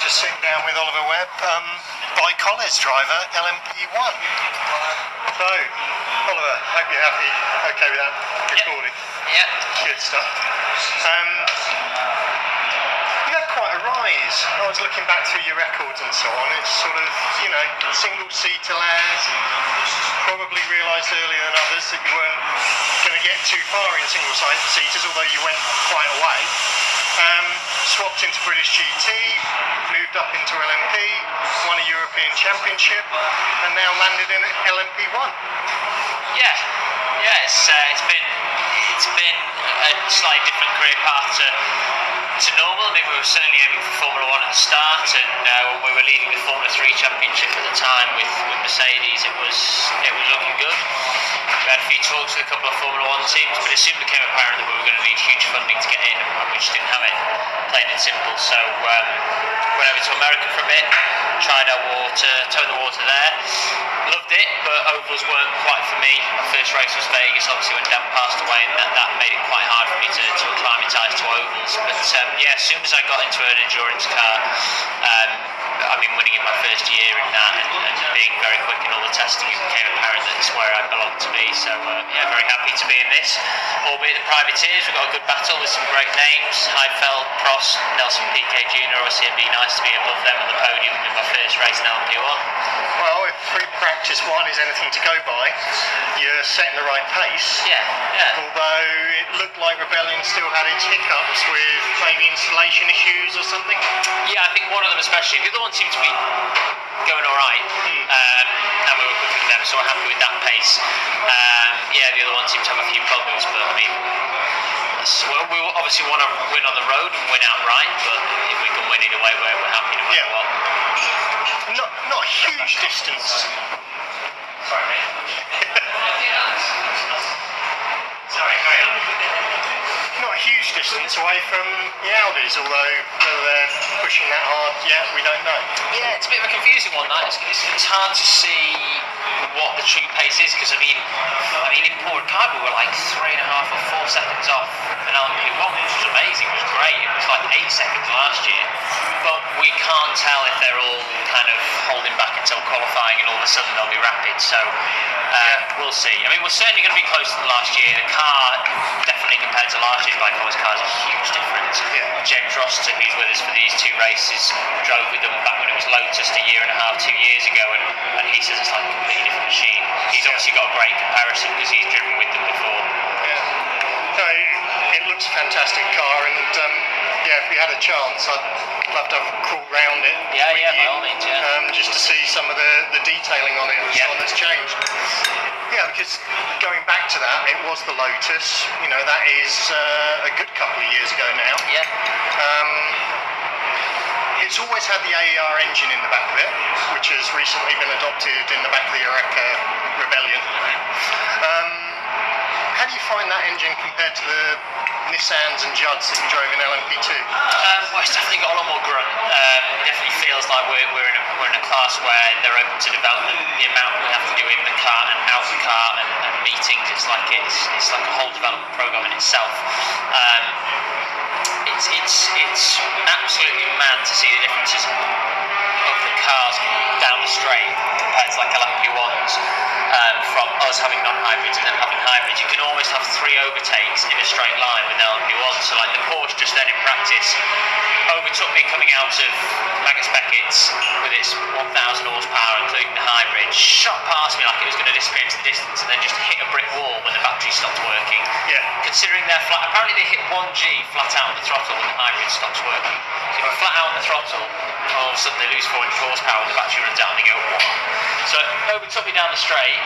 just sitting down with Oliver Webb, ByKOLLES driver, LMP1. So, Oliver, hope you're happy, okay with that recording? Yep. Good stuff. You had quite a rise. I was looking back through your records and so on. It's sort of, you know, single-seater lads. Probably realised earlier than others that you weren't going to get too far in single-seaters, although you went quite a way. Swapped into British GT, moved up into LMP, won a European Championship, and now landed in LMP1. Yeah, it's been a slightly different career path to normal. I mean, we were certainly aiming for Formula 1 at the start, and when we were leading the Formula 3 Championship at the time with Mercedes, it was looking good. We had a few talks with a couple of Formula 1 teams, but it soon became apparent that we were going to need huge funding to get in, and we just didn't have it, plain and simple. So went over to America for a bit, tried our water, towed the water there. Loved it, but ovals weren't quite for me. My first race was Vegas, obviously when Dan passed away, and that made it quite hard for me to acclimatise to ovals. But as soon as I got into an endurance car, winning in my first year in that, and being very quick in all the testing, it became apparent that it's where I belong to be. So very happy to be in this. Albeit the privateers, we've got a good battle with some great names: Heidfeld, Prost, Nelson Piquet Jr. Obviously, it'd be nice to be above them on the podium in my first race in LMP1. Well, if free practice one is anything to go by, you're setting the right pace. Yeah. Although it looked like Rebellion still had its hiccups with maybe installation issues or something. Yeah, I think one of them especially. The other one seemed to be going all right, and we were quicker than them, so we're happy with that pace. The other one seemed to have a few problems, but I mean, we obviously want to win on the road and win outright, but if we can win either way, we're happy no matter what. Not a huge distance. Sorry, mate. Sorry, carry on. Not a huge distance away from the Audis, although whether they're pushing that hard yet, we don't know. Yeah, it's a bit of a confusing one, that. It's hard to see what the true pace is, because I mean in Port Card we were like 3.5 or 4 seconds off an LMP1, which was amazing. It was great. It was like 8 seconds last year, but we can't tell if they're all kind of holding back until qualifying and all of a sudden they'll be rapid. So we'll see. I mean, we're certainly going to be closer than last year. The car, definitely compared to last year's ByKOLLES car, is a huge difference. James Roster, who's with us for these 2 races, drove with them back when it was Lotus a year and a half, 2 years ago, and he says it's like a completely different machine. He's obviously got a great comparison because he's driven with them before. So it looks a fantastic car, and if we had a chance, I'd love to have a crawl round it. Yeah, by all means, just to see some of the detailing on it and so on that's changed. Yeah, because going back to that, it was the Lotus. You know, that is a good couple of years ago now. Yeah. It's always had the AER engine in the back of it, which has recently been adopted in the back of the Eureka Rebellion. How do you find that engine compared to the Nissans and Judds that you drove in LMP2? Well, it's definitely got a lot more grunt. It definitely feels like we're in a class where they're open to development. The amount we have to do in the car and out the car and meetings, it's like a whole development program in itself. It's absolutely mad to see the differences of the cars down the straight compared to like LMP1s. From us having non-hybrids and then having hybrids, you can almost have 3 overtakes in a straight line with LMP1. So like the Porsche just then in practice overtook me coming out of Magnus Beckett's with its 1,000 horsepower, including the hybrid, shot past me like it was going to disappear into the distance, and then just hit a brick wall when the battery stopped working. Yeah. Considering they're flat, apparently they hit 1G flat out on the throttle when the hybrid stops working. So if you're flat out on the throttle, all of a sudden they lose 400 horsepower when the battery runs out and they go, what? So it overtook me down the straight,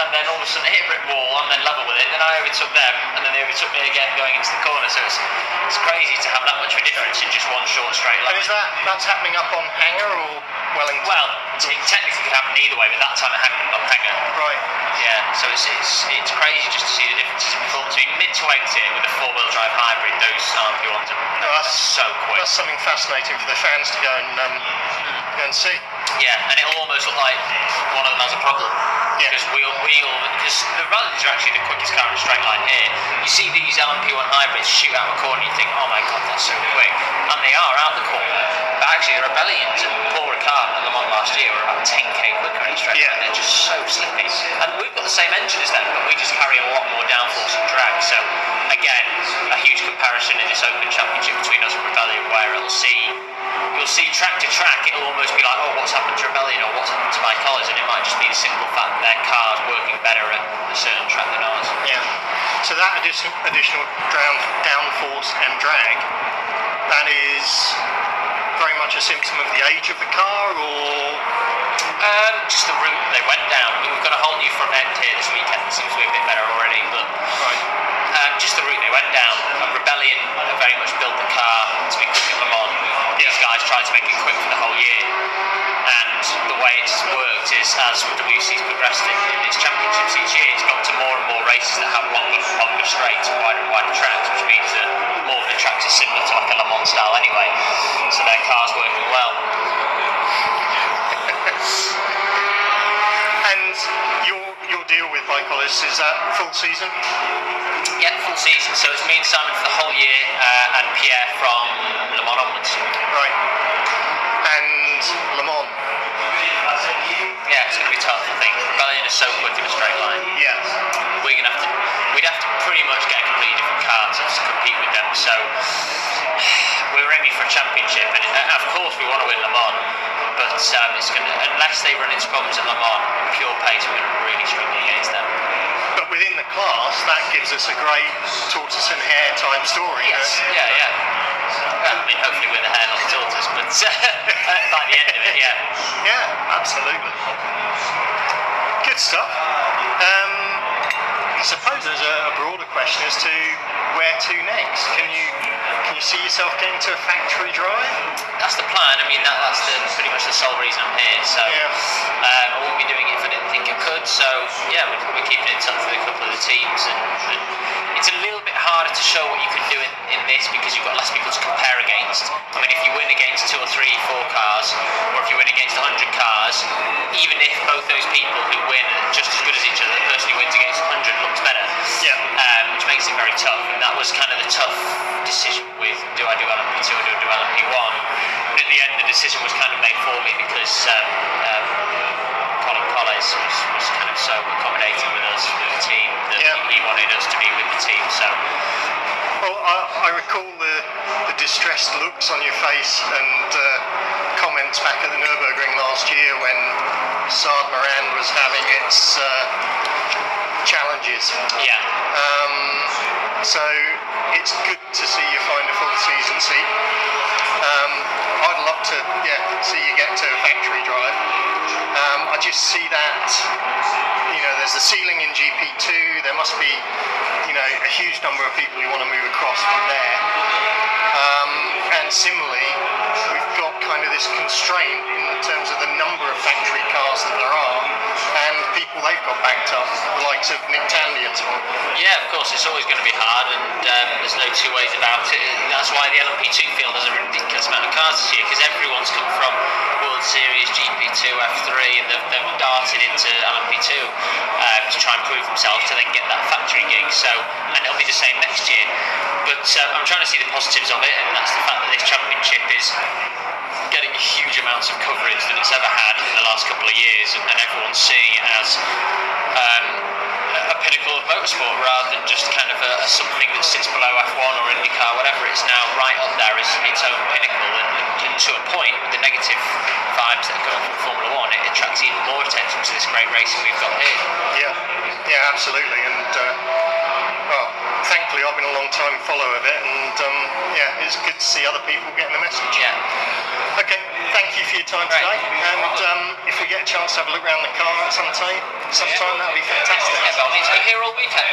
and then all of a sudden they hit a brick wall and then level with it, then I overtook them, and then they overtook me again going into the corner. So it's crazy to have that much of a difference in just one short straight line. And is that's happening up on Hangar or Wellington? Well, it technically could happen either way, but that time it happened on Hangar. Right. Yeah, so it's crazy just to see the differences in performance. I mean, mid to exit with a 4-wheel drive hybrid, those LMP1s are so quick. That's something fascinating for the fans to go and see. Yeah, and it'll almost look like one of them has a problem. Yeah. Because the rallies are actually the quickest car in a straight line here. You see these LMP1 hybrids shoot out a corner, and you think, oh my god, that's so quick. And they are out the corner. But actually the Rebellions and Paul Ricard and Le Mans last year were about 10k quicker in straight line. They're just so slippy. And we've got the same engine as them, but we just carry a lot more downforce and drag. So again, a huge comparison in this Open Championship between us and Rebellion, where you'll see track to track, it'll almost be like, oh, what's happened to Rebellion or what's happened to ByKOLLES, and it might just be the simple fact that their car's working better at a certain track than ours. Yeah. So that additional downforce and drag, that is very much a symptom of the age of the car, or just the route they went down. I mean, we've got a whole new front end here this weekend. It seems to be a bit better already, but just the route they went down. Rebellion have very much built the car to be quick at Le Mans. These guys tried to make it quick for the whole year, and the way it's worked is, as WC's progressed in its championships each year, it's got to more and more races that have longer straights and wider tracks, which means that more of the tracks are similar to like a Le Mans style anyway, so their car's working well. And your deal with ByKOLLES, is that full season? Yeah, full season. So it's me and Simon for the whole year, and Pierre from Le Mans onwards. Right. And Le Mans? Yeah, it's going to be tough, I think. Rebellion is so quick in a straight line. Yeah. We'd have to pretty much get a completely different car to compete with them. So we're aiming for a championship, and of course we want to win Le Mans. But it's going to, unless they run into problems at Le Mans, pure pace, we're going to really struggle against them. But within the class, that gives us a great tortoise and hare type story. Yes. Yeah. Well, I mean, hopefully we're the hare, not the tortoise, but by the end of it, yeah. Yeah, absolutely. Good stuff. I suppose there's a broader question as to where to next. Can you see yourself getting to a factory drive? That's the plan. I mean, that's pretty much the sole reason I'm here. So I wouldn't be doing it if I didn't think I could. So yeah, we're keeping in touch with a couple of the teams, and it's a little bit harder to show what you can do in this because you've got less people to compare against. I mean, if you win against 2 or 3, 4 cars, or if you win against 100 cars, even if both those people who win are just as good as each other, the person who wins against 100 looks better. Which makes it very tough. And that was kind of the tough decision with, do I do LMP2 or do I do LMP1? But at the end, the decision was kind of made for me because ByKOLLES was kind of so accommodating with us, with the team, that he wanted us to be with the team. So. Well, I recall the distressed looks on your face and comments back at the Nürburgring last year when Saad Moran was having its challenges. Yeah. So it's good to see you find a full season seat. I'd love to see you get to a factory drive. I just see that, there's the ceiling in GP2, there must be, a huge number of people who want to move across from there. And similarly, we've got kind of this constraint in terms of the number of factory cars that there are, and people they've got backed up, the likes of Nick Tandy and so on. Yeah, of course, it's always going to be hard, and there's no two ways about it. That's why the LMP2 field has a ridiculous amount of cars this year, because everyone's come from World Series, GP2, F3, and they've darted into LMP2 to try and prove themselves to then get that factory gig. So, and it'll be the same next year. But I'm trying to see the positives of it, and that's the fact that this championship is getting huge amounts of coverage that it's ever had in the last couple of years, and everyone's seeing it as a pinnacle of motorsport rather than just kind of a something that sits below F1 or IndyCar, whatever. It's now right up there as its own pinnacle, and to a point, with the negative vibes that are coming from Formula 1, it attracts even more attention to this great racing we've got here. Yeah, absolutely. And thankfully I've been a long time follower of it, and it's good to see other people getting the message. Yeah. Okay, thank you for your time today, and if we get a chance to have a look around the car at sometime, that would be fantastic. Yeah, by all means, we're here all weekend.